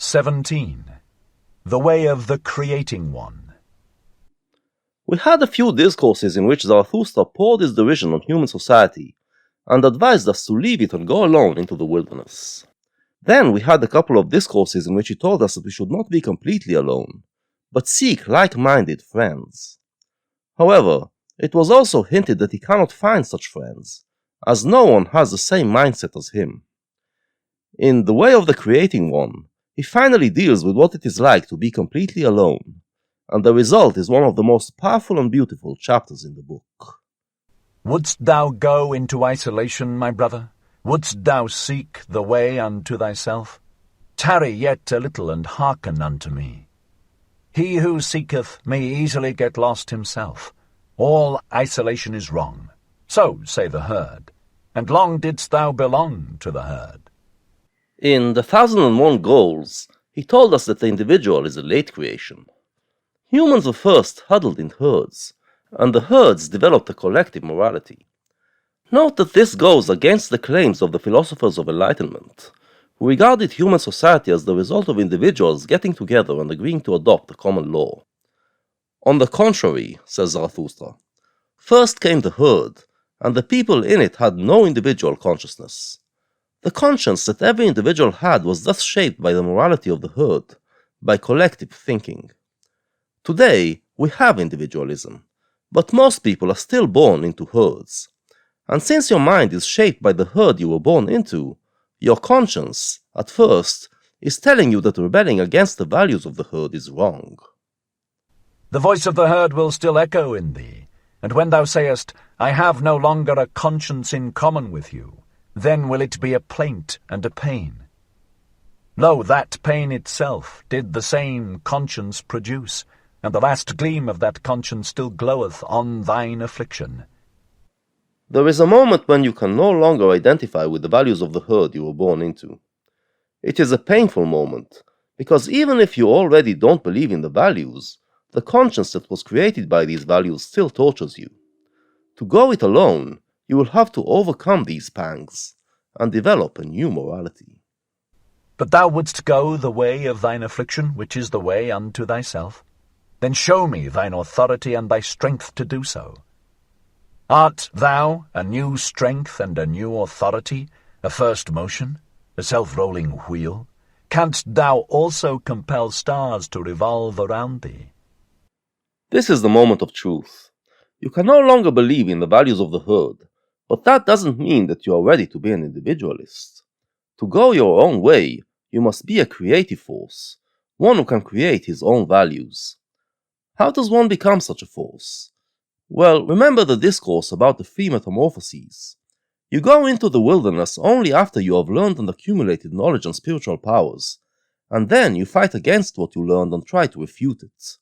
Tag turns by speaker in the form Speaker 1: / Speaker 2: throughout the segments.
Speaker 1: 17. The Way of the Creating One.
Speaker 2: We had a few discourses in which Zarathustra poured his derision on human society and advised us to leave it and go alone into the wilderness. Then we had a couple of discourses in which he told us that we should not be completely alone, but seek like-minded friends. However, it was also hinted that he cannot find such friends, as no one has the same mindset as him. In The Way of the Creating One, he finally deals with what it is like to be completely alone, and the result is one of the most powerful and beautiful chapters in the book.
Speaker 1: Wouldst thou go into isolation, my brother? Wouldst thou seek the way unto thyself? Tarry yet a little and hearken unto me. He who seeketh may easily get lost himself. All isolation is wrong. So say the herd. And long didst thou belong to the herd.
Speaker 2: In The 1001 Goals, he told us that the individual is a late creation. Humans were first huddled in herds, and the herds developed a collective morality. Note that this goes against the claims of the philosophers of enlightenment, who regarded human society as the result of individuals getting together and agreeing to adopt a common law. On the contrary, says Zarathustra, first came the herd, and the people in it had no individual consciousness. The conscience that every individual had was thus shaped by the morality of the herd, by collective thinking. Today, we have individualism, but most people are still born into herds. And since your mind is shaped by the herd you were born into, your conscience, at first, is telling you that rebelling against the values of the herd is wrong.
Speaker 1: The voice of the herd will still echo in thee, and when thou sayest, I have no longer a conscience in common with you, then will it be a plaint and a pain. Lo, that pain itself did the same conscience produce, and the last gleam of that conscience still gloweth on thine affliction.
Speaker 2: There is a moment when you can no longer identify with the values of the herd you were born into. It is a painful moment, because even if you already don't believe in the values, the conscience that was created by these values still tortures you. To go it alone, you will have to overcome these pangs and develop a new morality.
Speaker 1: But thou wouldst go the way of thine affliction, which is the way unto thyself. Then show me thine authority and thy strength to do so. Art thou a new strength and a new authority, a first motion, a self-rolling wheel? Canst thou also compel stars to revolve around thee?
Speaker 2: This is the moment of truth. You can no longer believe in the values of the herd, but that doesn't mean that you are ready to be an individualist. To go your own way, you must be a creative force, one who can create his own values. How does one become such a force? Well, remember the discourse about the three metamorphoses. You go into the wilderness only after you have learned and accumulated knowledge and spiritual powers, and then you fight against what you learned and try to refute it.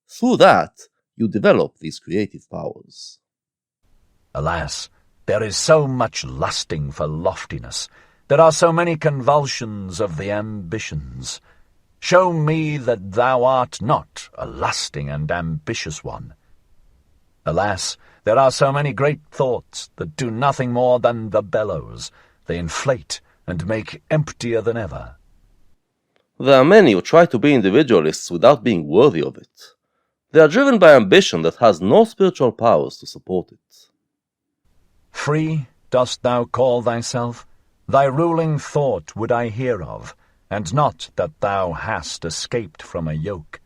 Speaker 2: Through that, you develop these creative powers.
Speaker 1: Alas, there is so much lusting for loftiness. There are so many convulsions of the ambitions. Show me that thou art not a lusting and ambitious one. Alas, there are so many great thoughts that do nothing more than the bellows. They inflate and make emptier than ever.
Speaker 2: There are many who try to be individualists without being worthy of it. They are driven by ambition that has no spiritual powers to support it.
Speaker 1: Free dost thou call thyself? Thy ruling thought would I hear of, and not that thou hast escaped from a yoke.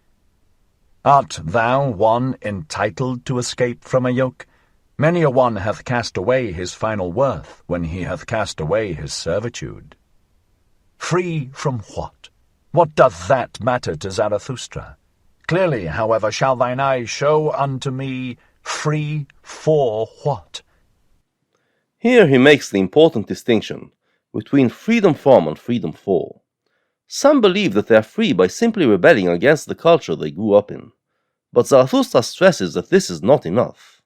Speaker 1: Art thou one entitled to escape from a yoke? Many a one hath cast away his final worth when he hath cast away his servitude. Free from what? What doth that matter to Zarathustra? Clearly, however, shall thine eye show unto me, free for what?
Speaker 2: Here he makes the important distinction between freedom from and freedom for. Some believe that they are free by simply rebelling against the culture they grew up in, but Zarathustra stresses that this is not enough.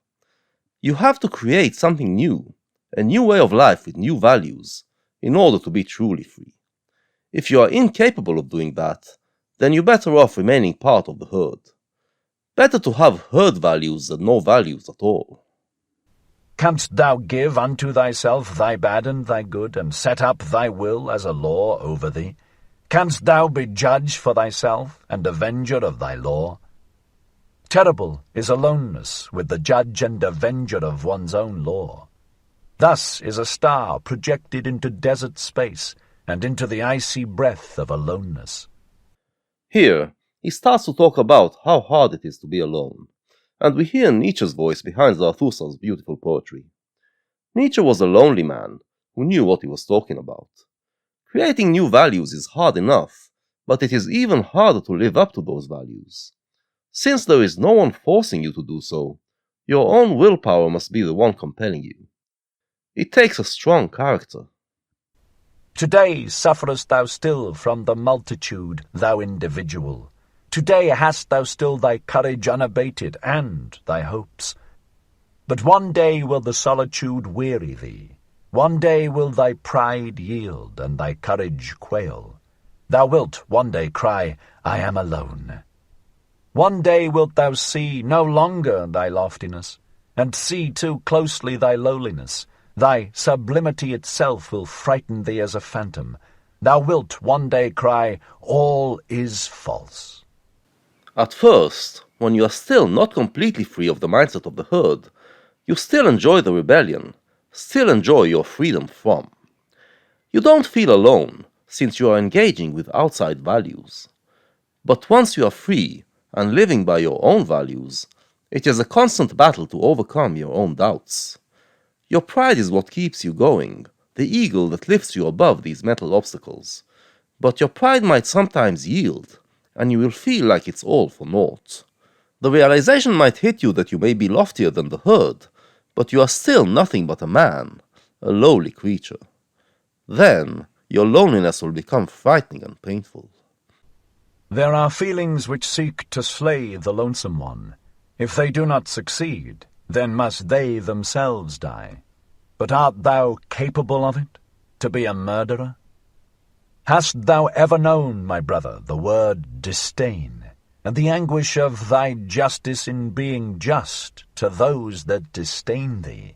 Speaker 2: You have to create something new, a new way of life with new values, in order to be truly free. If you are incapable of doing that, then you're better off remaining part of the herd. Better to have herd values than no values at all.
Speaker 1: Canst thou give unto thyself thy bad and thy good, and set up thy will as a law over thee? Canst thou be judge for thyself, and avenger of thy law? Terrible is aloneness with the judge and avenger of one's own law. Thus is a star projected into desert space, and into the icy breath of aloneness.
Speaker 2: Here, he starts to talk about how hard it is to be alone, and we hear Nietzsche's voice behind Zarathustra's beautiful poetry. Nietzsche was a lonely man who knew what he was talking about. Creating new values is hard enough, but it is even harder to live up to those values. Since there is no one forcing you to do so, your own willpower must be the one compelling you. It takes a strong character.
Speaker 1: Today sufferest thou still from the multitude, thou individual. Today hast thou still thy courage unabated, and thy hopes. But one day will the solitude weary thee. One day will thy pride yield, and thy courage quail. Thou wilt one day cry, I am alone. One day wilt thou see no longer thy loftiness, and see too closely thy lowliness. Thy sublimity itself will frighten thee as a phantom. Thou wilt one day cry, all is false.
Speaker 2: At first, when you are still not completely free of the mindset of the herd, you still enjoy the rebellion, still enjoy your freedom from. You don't feel alone, since you are engaging with outside values. But once you are free, and living by your own values, it is a constant battle to overcome your own doubts. Your pride is what keeps you going, the eagle that lifts you above these mental obstacles. But your pride might sometimes yield, and you will feel like it's all for naught. The realization might hit you that you may be loftier than the herd, but you are still nothing but a man, a lowly creature. Then your loneliness will become frightening and painful.
Speaker 1: There are feelings which seek to slay the lonesome one. If they do not succeed, then must they themselves die. But art thou capable of it, to be a murderer? Hast thou ever known, my brother, the word disdain, and the anguish of thy justice in being just to those that disdain thee?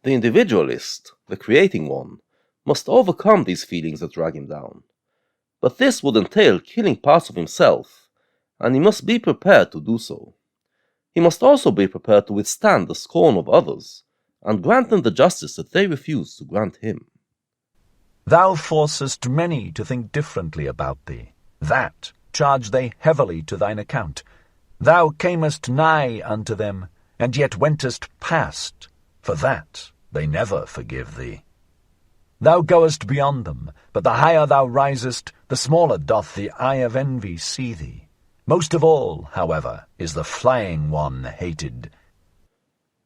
Speaker 2: The individualist, the creating one, must overcome these feelings that drag him down. But this would entail killing parts of himself, and he must be prepared to do so. He must also be prepared to withstand the scorn of others, and grant them the justice that they refuse to grant him.
Speaker 1: Thou forcest many to think differently about thee. That charge they heavily to thine account. Thou camest nigh unto them, and yet wentest past. For that they never forgive thee. Thou goest beyond them, but the higher thou risest, the smaller doth the eye of envy see thee. Most of all, however, is the flying one hated.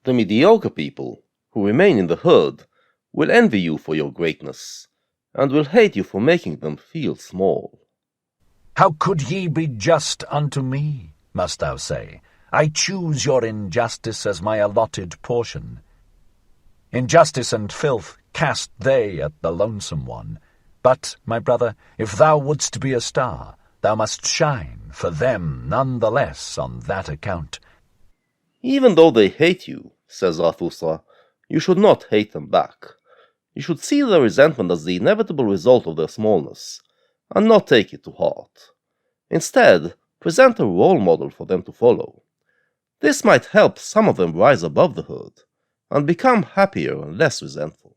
Speaker 2: The mediocre people, who remain in the herd, will envy you for your greatness, and will hate you for making them feel small.
Speaker 1: How could ye be just unto me, must thou say? I choose your injustice as my allotted portion. Injustice and filth cast they at the lonesome one. But, my brother, if thou wouldst be a star, thou must shine for them none the less on that account.
Speaker 2: Even though they hate you, says Zarathustra, you should not hate them back. You should see their resentment as the inevitable result of their smallness, and not take it to heart. Instead, present a role model for them to follow. This might help some of them rise above the herd, and become happier and less resentful.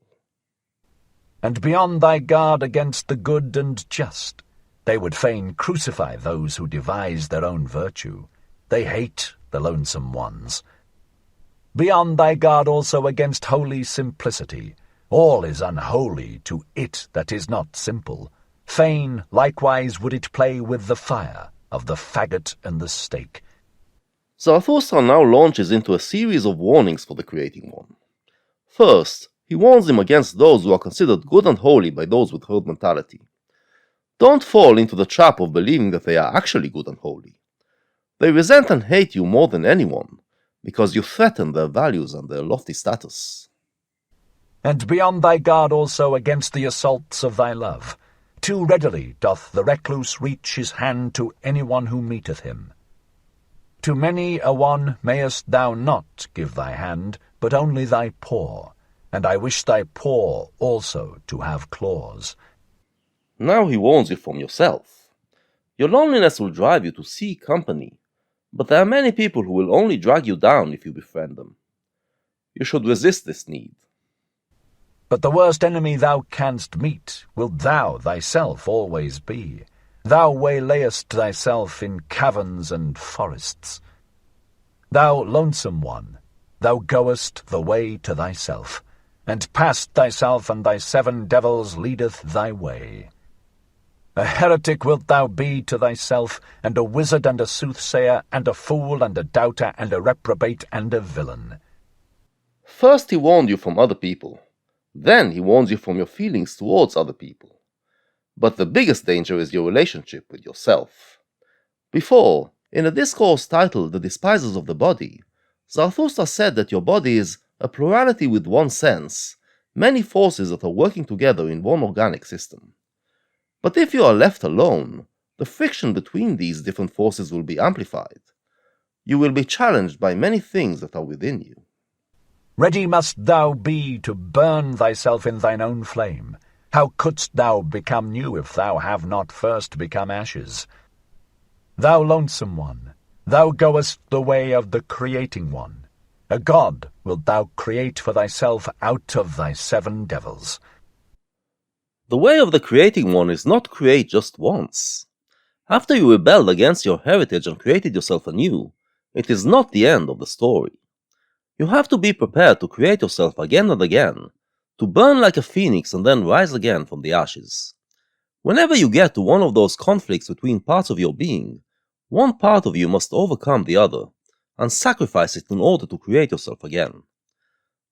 Speaker 1: And beyond thy guard against the good and just, they would fain crucify those who devise their own virtue. They hate the lonesome ones. Beyond thy guard also against holy simplicity, all is unholy to it that is not simple. Fain likewise would it play with the fire of the faggot and the stake.
Speaker 2: Zarathustra now launches into a series of warnings for the creating one. First, he warns him against those who are considered good and holy by those with herd mentality. Don't fall into the trap of believing that they are actually good and holy. They resent and hate you more than anyone, because you threaten their values and their lofty status.
Speaker 1: And beyond thy guard also against the assaults of thy love. Too readily doth the recluse reach his hand to anyone who meeteth him. To many a one mayest thou not give thy hand, but only thy paw, and I wish thy paw also to have claws.
Speaker 2: Now he warns you from yourself. Your loneliness will drive you to seek company, but there are many people who will only drag you down if you befriend them. You should resist this need.
Speaker 1: But the worst enemy thou canst meet wilt thou thyself always be. Thou waylayest thyself in caverns and forests. Thou lonesome one, thou goest the way to thyself, and past thyself and thy 7 devils leadeth thy way. A heretic wilt thou be to thyself, and a wizard and a soothsayer, and a fool and a doubter, and a reprobate and a villain.
Speaker 2: First he warned you from other people. Then he warns you from your feelings towards other people. But the biggest danger is your relationship with yourself. Before, in a discourse titled The Despisers of the Body, Zarathustra said that your body is a plurality with one sense, many forces that are working together in one organic system. But if you are left alone, the friction between these different forces will be amplified. You will be challenged by many things that are within you.
Speaker 1: Ready must thou be to burn thyself in thine own flame. How couldst thou become new if thou have not first become ashes? Thou lonesome one, thou goest the way of the creating one. A god wilt thou create for thyself out of thy 7 devils.
Speaker 2: The way of the creating one is not create just once. After you rebelled against your heritage and created yourself anew, it is not the end of the story. You have to be prepared to create yourself again and again, to burn like a phoenix and then rise again from the ashes. Whenever you get to one of those conflicts between parts of your being, one part of you must overcome the other, and sacrifice it in order to create yourself again.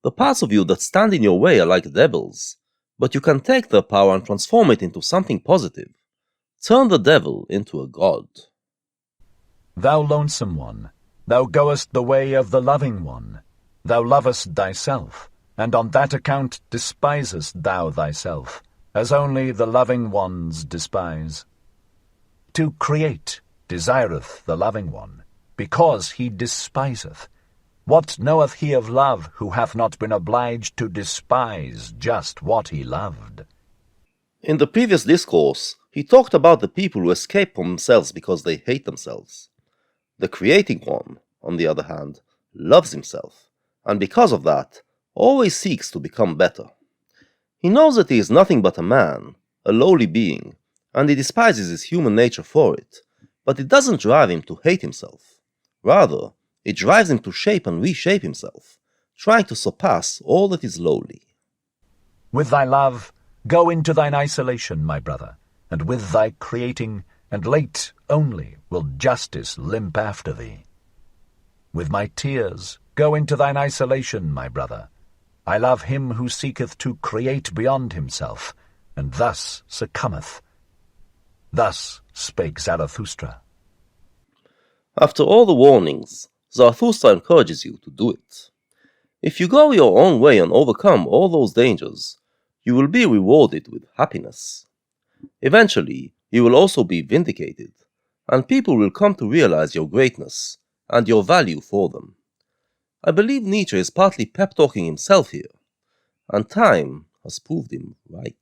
Speaker 2: The parts of you that stand in your way are like devils, but you can take their power and transform it into something positive. Turn the devil into a god.
Speaker 1: Thou lonesome one, thou goest the way of the loving one. Thou lovest thyself, and on that account despisest thou thyself, as only the loving ones despise. To create desireth the loving one, because he despiseth. What knoweth he of love, who hath not been obliged to despise just what he loved?
Speaker 2: In the previous discourse, he talked about the people who escape from themselves because they hate themselves. The creating one, on the other hand, loves himself, and because of that, always seeks to become better. He knows that he is nothing but a man, a lowly being, and he despises his human nature for it, but it doesn't drive him to hate himself. Rather, it drives him to shape and reshape himself, trying to surpass all that is lowly.
Speaker 1: With thy love, go into thine isolation, my brother, and with thy creating, and late only will justice limp after thee. With my tears, go into thine isolation, my brother. I love him who seeketh to create beyond himself, and thus succumbeth. Thus spake Zarathustra.
Speaker 2: After all the warnings, Zarathustra encourages you to do it. If you go your own way and overcome all those dangers, you will be rewarded with happiness. Eventually, you will also be vindicated, and people will come to realize your greatness and your value for them. I believe Nietzsche is partly pep-talking himself here, and time has proved him right.